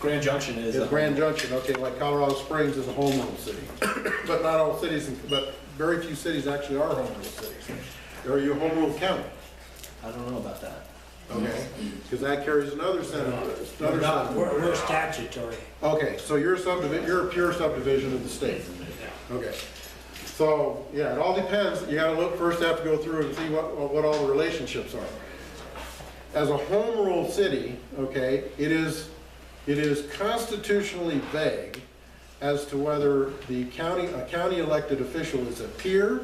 Grand Junction is. Grand Junction, okay, like Colorado Springs is a home rule city. But not all cities, but very few cities actually are home rule cities. Are you a home rule county? I don't know about that. Okay, because that carries another set of, We're statutory. Okay, so you're a pure subdivision of the state. Okay. So, yeah, it all depends. You gotta look, first have to go through and see what all the relationships are. As a home rule city, okay, it is constitutionally vague as to whether a county elected official is a peer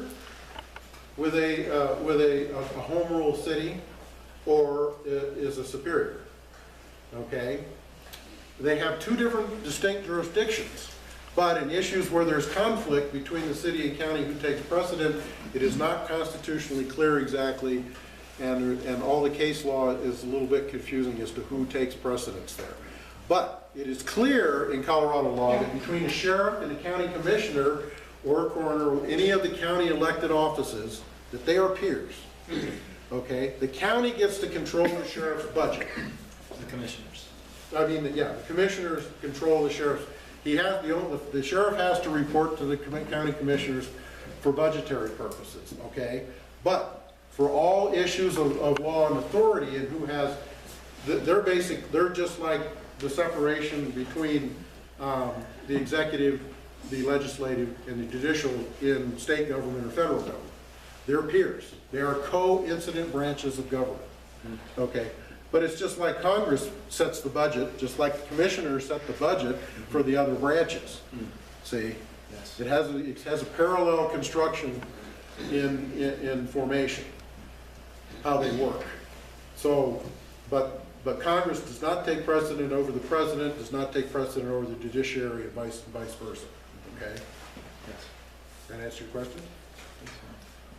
with a home rule city or is a superior, okay? They have two different distinct jurisdictions, but in issues where there's conflict between the city and county who takes precedent, it is not constitutionally clear exactly, and all the case law is a little bit confusing as to who takes precedence there. But it is clear in Colorado law that between a sheriff and a county commissioner or a coroner or any of the county elected offices, that they are peers. Okay, the county gets to control the sheriff's budget. The commissioners. I mean, yeah, the commissioners control the sheriff's. The sheriff has to report to the county commissioners for budgetary purposes, okay? But for all issues of law and authority and who has, they're just like the separation between the executive, the legislative, and the judicial in state government or federal government. They're peers. They are co-incident branches of government, okay? But it's just like Congress sets the budget, just like the commissioners set the budget for the other branches. See, Yes. it has a parallel construction in formation, how they work. So, but Congress does not take precedent over the president, does not take precedent over the judiciary, and vice versa. Okay, Yes. that answer your question?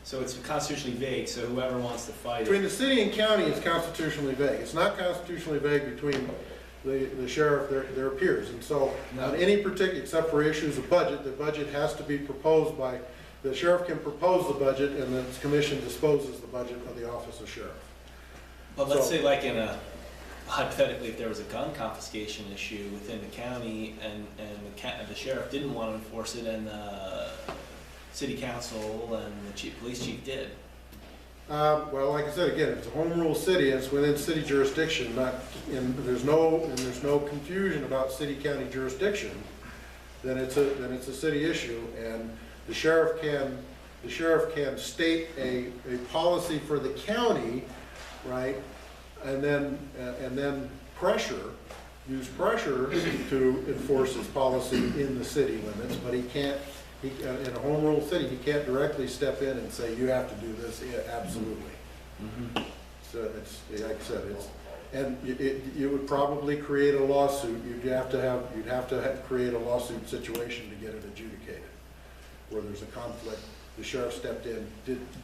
So it's constitutionally vague, so whoever wants to fight Between it. the city and county, it's constitutionally vague. It's not constitutionally vague between the sheriff, their peers. And so, on any particular, except for issues of budget, the budget has to be proposed by, the sheriff can propose the budget, and the commission disposes the budget of the office of sheriff. But let's So- say like hypothetically, if there was a gun confiscation issue within the county and the sheriff didn't want to enforce it and the city council and the police chief did. Well, like I said, again, it's a home rule city, it's within city jurisdiction, there's no confusion about city-county jurisdiction, then it's a city issue, and the sheriff can state a policy for the county, right? And then use pressure to enforce his policy in the city limits, but he can't, in a home rule city, he can't directly step in and say, you have to do this. Yeah, absolutely. So it's, like I said, you would probably create a lawsuit. You'd have to create a lawsuit situation to get it adjudicated, where there's a conflict. The sheriff stepped in,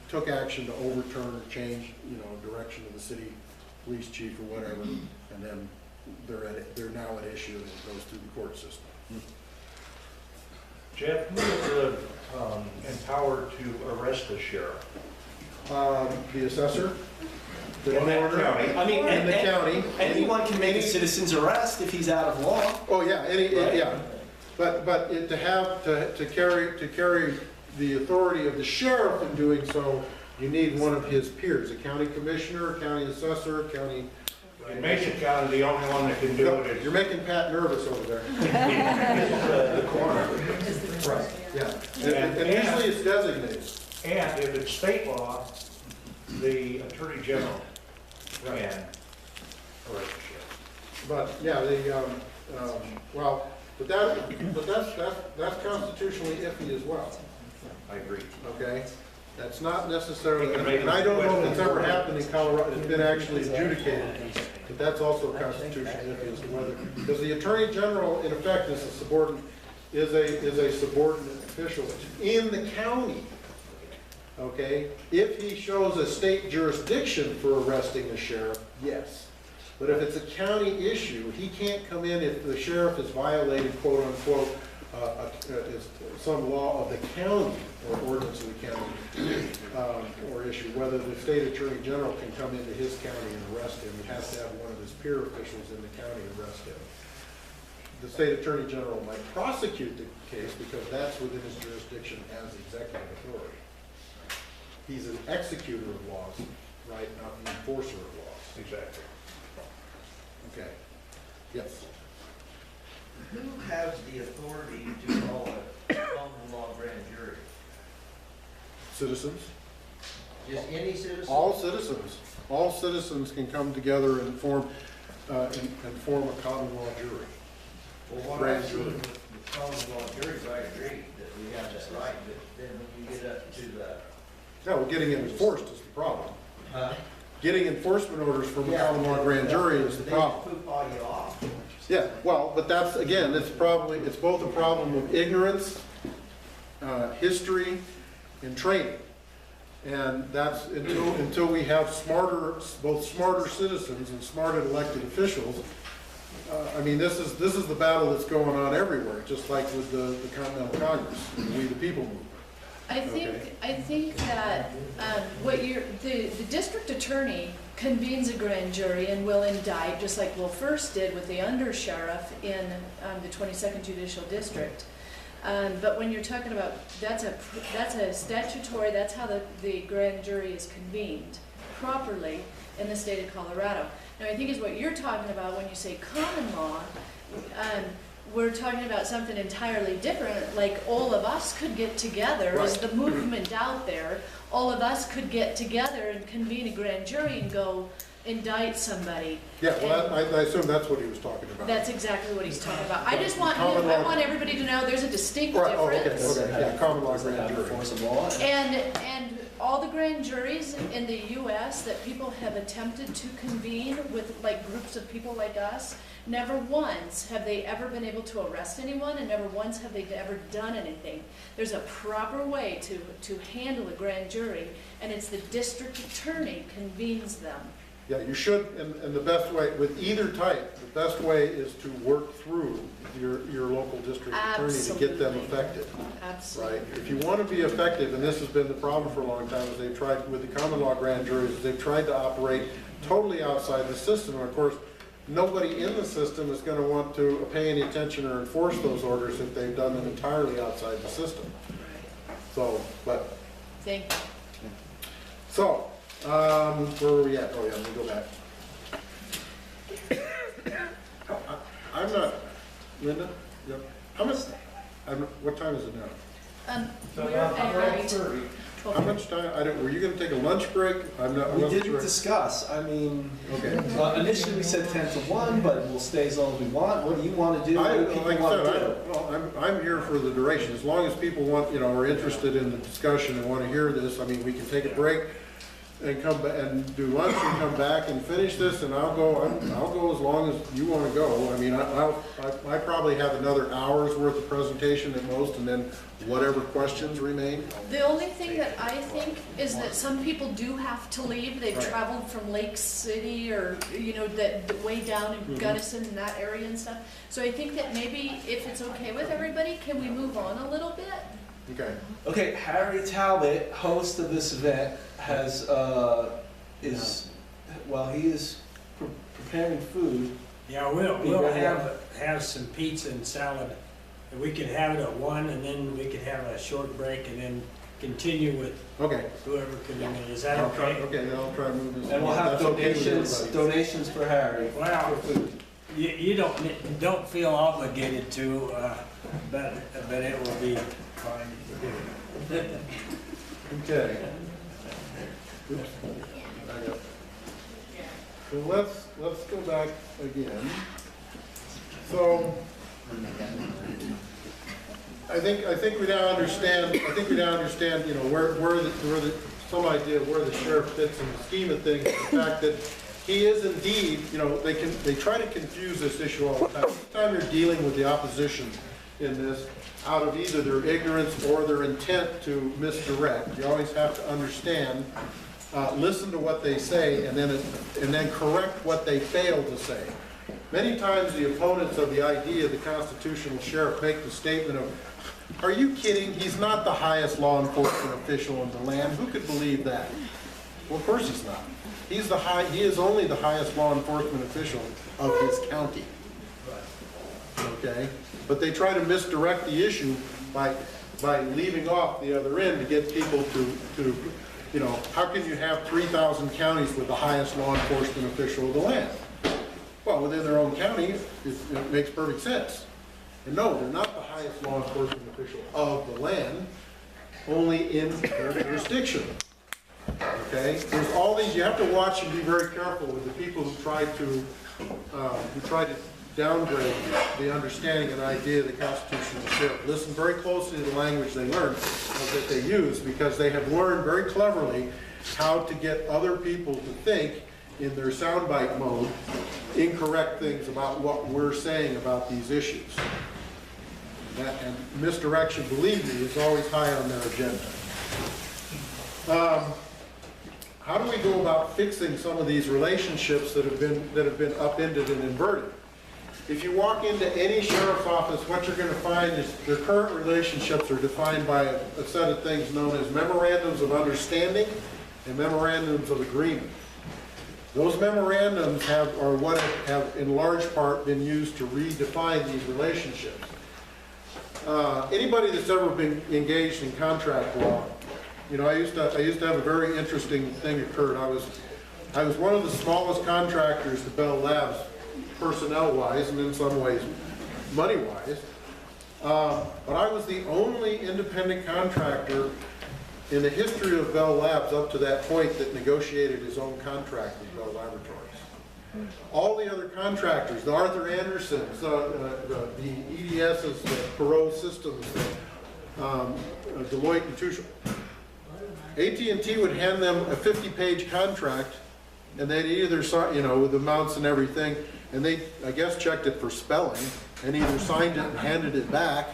took action to overturn or change, direction of the city police chief or whatever, and then they're now at issue and it goes through the court system. Jeff, who is empowered to arrest the sheriff? The assessor, the In that coroner, county. I mean, in the county. anyone can make a citizen's arrest if he's out of law. Oh, yeah, Right. yeah. But to carry the authority of the sheriff in doing so, you need one of his peers, a county commissioner, county assessor, county. In Mesa County, the only one that can do it You're is making Pat nervous over there. the coroner. Right. Yeah. And usually it's designated. And if it's state law, the attorney general can arrest the sheriff. But, yeah, that's constitutionally iffy as well, I agree. okay? That's not necessarily, You can make and I don't know if it's ever happened in Colorado, it's been actually adjudicated, but that's also constitutionally iffy as to whether, because the attorney general, in effect, is a subordinate official in the county, okay? If he shows a state jurisdiction for arresting the sheriff, yes. But if it's a county issue, he can't come in if the sheriff has violated, quote unquote, some law of the county or ordinance of the county or issue, whether the state attorney general can come into his county and arrest him. He has to have one of his peer officials in the county arrest him. the state attorney general might prosecute the case because that's within his jurisdiction as executive authority. He's an executor of laws, right, not an enforcer of laws. Exactly. Okay. Yes. Who has the authority to call a common law grand jury? Citizens. Just any citizen? All citizens. All citizens can come together and form a common law jury. Well, what Grand I've seen jury. with common law juries, I agree that we have that right, but then when you get up to the, Yeah, well, getting it enforced is the problem. huh? Getting enforcement orders from a common law grand jury is the problem. They poop all you off. Yeah, well, but that's, again, it's both a problem of ignorance, history, and training. And that's, until we have both smarter citizens and smarter elected officials, I mean, this is the battle that's going on everywhere, just like with the Continental Congress, and We the People movement. I think that the district attorney convenes a grand jury and will indict, just like Will First did with the undersheriff in the 22nd Judicial District. But when you're talking about, that's a statutory, that's how the grand jury is convened properly in the state of Colorado. Now, I think is what you're talking about when you say common law. We're talking about something entirely different, like all of us could get together, as the movement out there, all of us could get together and convene a grand jury and go indict somebody. Yeah, well, I assume that's what he was talking about. That's exactly what he's talking about. I just want, Common law. I want everybody to know there's a distinct Right, oh, okay, difference. okay, yeah, common law Doesn't grand have the jury. force of law. And all the grand juries in the US that people have attempted to convene with like groups of people like us, never once have they ever been able to arrest anyone, and never once have they ever done anything. There's a proper way to handle a grand jury, and it's the district attorney convenes them. Yeah, you should, and the best way, with either type, the best way is to work through your local district attorney to get them Absolutely. effective, Absolutely. right? If you want to be effective, and this has been the problem for a long time, is they've tried, with the common law grand juries, they've tried to operate totally outside the system, and of course, nobody in the system is going to want to pay any attention or enforce those orders if they've done them entirely outside the system. So, but, Thank you. so, where were we at? Oh, yeah, let me go back. I'm not, Linda? Yep. How much, what time is it now? We're at 30. How much time, were you gonna take a lunch break? I'm not We sure. didn't discuss, I mean, Okay. initially we said 10 to 1, but we'll stay as long as we want. What do you want to do? What do people Like I want to said, do? well, I'm here for the duration. As long as people want, are interested in the discussion and want to hear this, I mean, we can take a break and come back and do lunch and come back and finish this, and I'll go as long as you want to go. I mean, I probably have another hour's worth of presentation at most, and then whatever questions remain. The only thing that I think is that some people do have to leave. They've Right. traveled from Lake City or, the way down in Mhm. Gunnison and that area and stuff. So I think that maybe if it's okay with everybody, can we move on a little bit? Okay. Okay, Harry Talbot, host of this event, he is preparing food. Yeah, we'll have some pizza and salad. And we could have it at 1, and then we could have a short break, and then continue with Okay. whoever could come in. Is that I'll try- okay? Okay, then I'll try to move this. And we'll have That's okay with everybody. donations for Harry. Well, For food. you don't feel obligated to, but it will be fine. Okay. Oops. Back up. So let's go back again. So, I think we now understand, some idea of where the sheriff fits in the scheme of things, the fact that he is indeed, they try to confuse this issue all the time. Every time you're dealing with the opposition in this, out of either their ignorance or their intent to misdirect, you always have to understand, listen to what they say, and then correct what they fail to say. Many times the opponents of the idea of the constitutional sheriff make the statement of, "Are you kidding? He's not the highest law enforcement official in the land. Who could believe that?" Well, of course he's not. He is only the highest law enforcement official of his county. So okay? But they try to misdirect the issue by leaving off the other end to get people to, you know, how can you have 3,000 counties with the highest law enforcement official of the land? Well, within their own county, it makes perfect sense. And no, they're not the highest law enforcement official of the land, only in their jurisdiction. Okay? There's all these, you have to watch and be very careful with the people who try to downgrade the understanding and idea of the Constitution of the sheriff. Listen very closely to the language they learn, that they use, because they have learned very cleverly how to get other people to think in their soundbite mode incorrect things about what we're saying about these issues. And misdirection, believe me, is always high on their agenda. How do we go about fixing some of these relationships that have been upended and inverted? If you walk into any sheriff's office, what you're going to find is their current relationships are defined by a set of things known as memorandums of understanding and memorandums of agreement. Those memorandums have in large part been used to redefine these relationships. Anybody that's ever been engaged in contract law, you know, I used to have a very interesting thing occurred. I was one of the smallest contractors to Bell Labs, personnel-wise, and in some ways, money-wise. But I was the only independent contractor in the history of Bell Labs up to that point that negotiated his own contract with Bell Laboratories. All the other contractors, the Arthur Andersons, the EDSs, the Perot Systems, Deloitte and Touche, AT&T would hand them a 50-page contract, and they'd either sign, you know, with amounts and everything, and they, I guess, checked it for spelling, and either signed it and handed it back,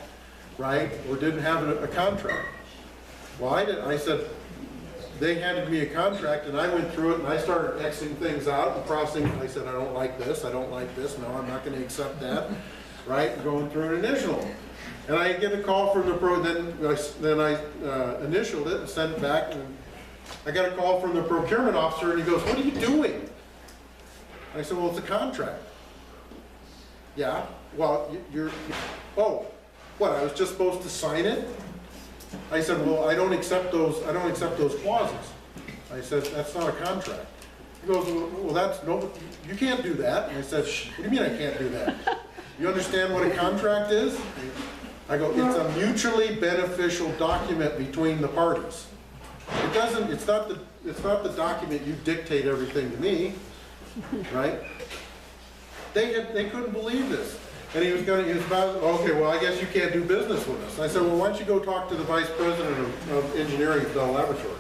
right, or didn't have a contract. Well, I said, they handed me a contract, and I went through it, and I started Xing things out and crossing. I said, I don't like this, no, I'm not going to accept that, right, and going through an initial. And I get a call from the then I initialed it and sent it back, and I got a call from the procurement officer, and he goes, what are you doing? I said, well, it's a contract. Yeah, well, oh, what, I was just supposed to sign it? I said, well, I don't accept those clauses. I said, that's not a contract. He goes, well, you can't do that. And I said, what do you mean I can't do that? You understand what a contract is? I go, it's a mutually beneficial document between the parties. It's not the document you dictate everything to me, right? They couldn't believe this. And he was about, okay, well, I guess you can't do business with us. I said, well, why don't you go talk to the vice president of engineering at Bell Laboratories?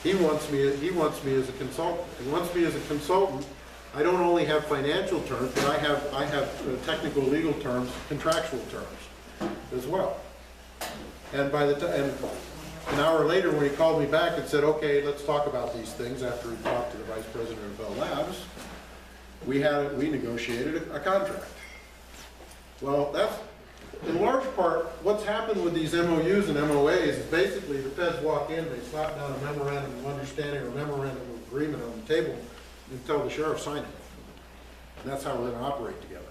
He wants me as a consultant. He wants me as a consultant. I don't only have financial terms, but I have technical, legal terms, contractual terms as well. And by the time, an hour later, when he called me back and said, okay, let's talk about these things, after he talked to the vice president of Bell Labs, we negotiated a contract. Well, that's, in large part, what's happened with these MOUs and MOAs is basically the feds walk in, they slap down a memorandum of understanding or a memorandum of agreement on the table and tell the sheriff sign it. And that's how we're going to operate together.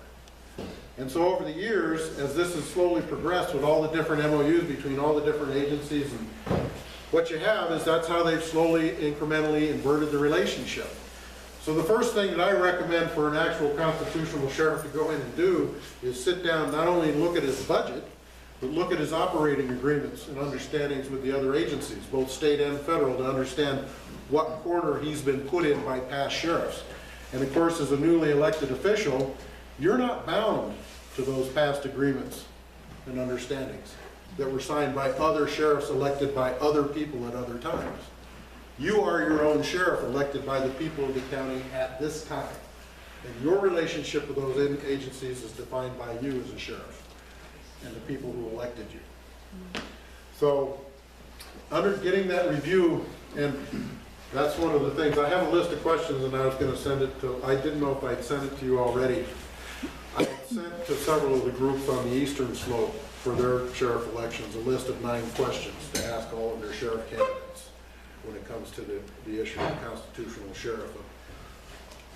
And so over the years, as this has slowly progressed with all the different MOUs between all the different agencies, and what you have is that's how they've slowly, incrementally inverted the relationship. So the first thing that I recommend for an actual constitutional sheriff to go in and do is sit down, not only look at his budget, but look at his operating agreements and understandings with the other agencies, both state and federal, to understand what corner he's been put in by past sheriffs. And of course, as a newly elected official, you're not bound to those past agreements and understandings that were signed by other sheriffs elected by other people at other times. You are your own sheriff elected by the people of the county at this time. And your relationship with those agencies is defined by you as a sheriff and the people who elected you. So, under getting that review, and that's one of the things, I have a list of questions and I was going to send it to, I didn't know if I'd sent it to you already. I had sent to several of the groups on the eastern slope for their sheriff elections a list of 9 questions to ask all of their sheriff candidates when it comes to the issue of constitutional sheriff,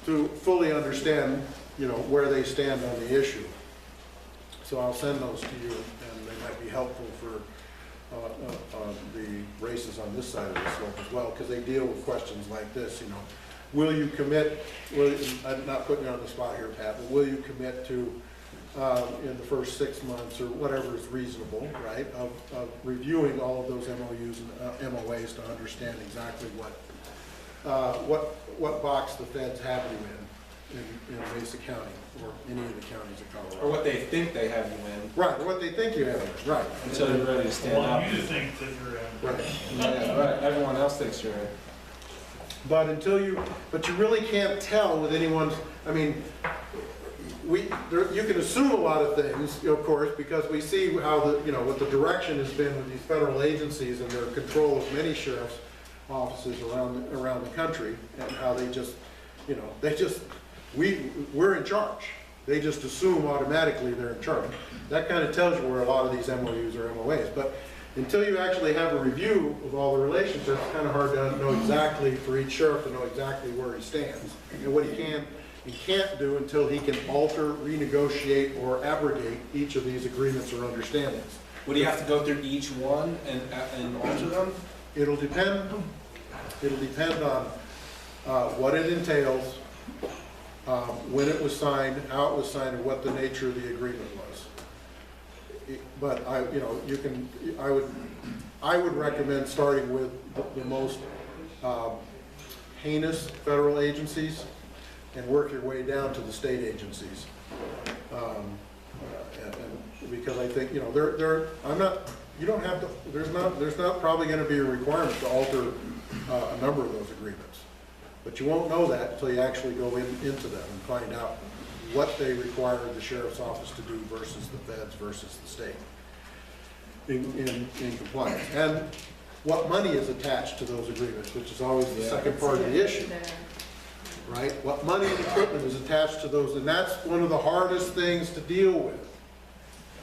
to fully understand, you know, where they stand on the issue. So I'll send those to you, and they might be helpful for the races on this side of the slope as well, because they deal with questions like this, you know. Will you commit, I'm not putting you on the spot here, Pat, but will you commit to, in the first 6 months, or whatever is reasonable, right, of reviewing all of those MOUs and MOAs to understand exactly what box the feds have you in Mesa County, or any of the counties of Colorado. Or what they think they have you in, Right, or what they think you have, right. until you're ready to stand up. Well, you think that you're in. Right. Yeah, right, everyone else thinks you're in. But but you really can't tell with anyone's, I mean, you can assume a lot of things, of course, because we see how what the direction has been with these federal agencies and their control of many sheriff's offices around the country, and how they just, we're in charge. They just assume automatically they're in charge. That kind of tells you where a lot of these MOUs or MOAs. But until you actually have a review of all the relationships, it's kind of hard to know exactly, for each sheriff to know exactly where he stands and what he can and can't do until he can alter, renegotiate, or abrogate each of these agreements or understandings. Would you have to go through each one and alter them? It'll depend on what it entails, when it was signed, how it was signed, and what the nature of the agreement was. But I would recommend starting with the most heinous federal agencies and work your way down to the state agencies. And because I think, there's not probably going to be a requirement to alter a number of those agreements. But you won't know that until you actually go into them and find out what they require the sheriff's office to do versus the feds versus the state in compliance. And what money is attached to those agreements, which is always the second part of the issue, right? What money and equipment is attached to those, and that's one of the hardest things to deal with,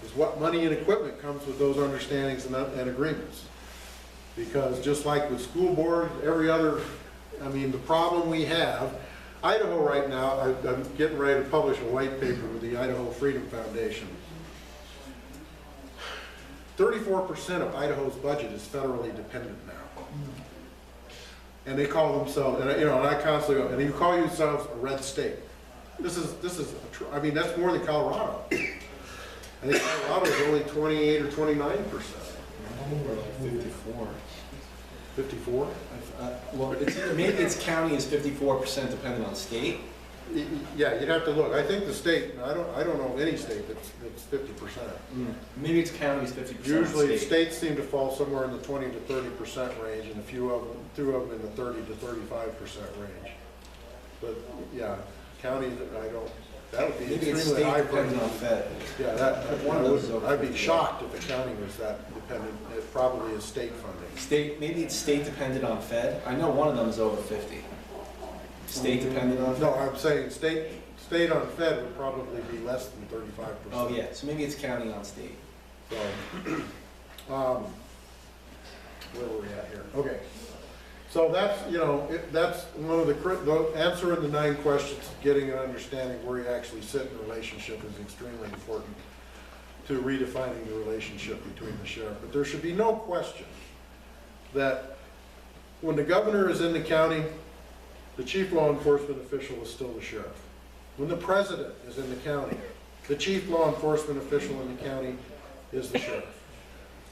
is what money and equipment comes with those understandings and agreements. Because just like with school board, every other, the problem we have, Idaho right now, I'm getting ready to publish a white paper with the Idaho Freedom Foundation. 34% of Idaho's budget is federally dependent now. And they call themselves, and I constantly go, and you call yourselves a red state. That's more than Colorado. I think Colorado is only 28 or 29%. We're like 54. 54? Well, maybe it's county is 54% dependent on state. Yeah, you'd have to look. I think the state, I don't know of any state that's 50%. Maybe it's county is 50%. Usually states seem to fall somewhere in the 20 to 30% range, and two of them in the 30 to 35% range. But yeah, counties, that would be maybe it's extremely state high. dependent on fed. Yeah, I'd be shocked if the county was that dependent. It probably is state funding. Maybe it's state dependent on fed. I know one of them is over 50. State dependent on fed? No, I'm saying state on fed would probably be less than 35%. Oh yeah, so maybe it's county on state. So, where were we at here? Okay. So that's, that's one of the answering the 9 questions, getting an understanding where you actually sit in the relationship is extremely important to redefining the relationship between the sheriff. But there should be no question that when the governor is in the county, the chief law enforcement official is still the sheriff. When the president is in the county, the chief law enforcement official in the county is the sheriff.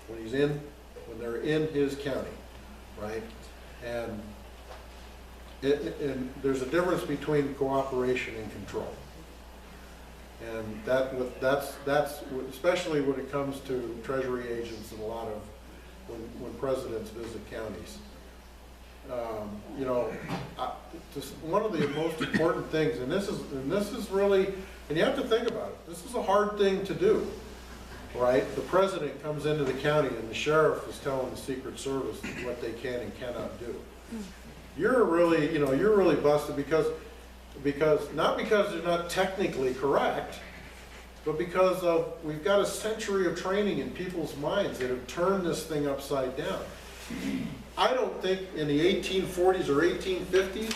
When they're in his county, right? And there's a difference between cooperation and control. And that's especially when it comes to treasury agents and a lot of when presidents visit counties. One of the most important things, and this is really, and you have to think about it, this is a hard thing to do, right? The president comes into the county and the sheriff is telling the Secret Service what they can and cannot do. You're really busted because not because they're not technically correct, but because we've got a century of training in people's minds that have turned this thing upside down. I don't think in the 1840s or 1850s,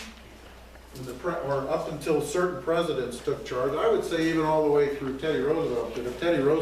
or up until certain presidents took charge, I would say even all the way through Teddy Roosevelt, that if Teddy Roosevelt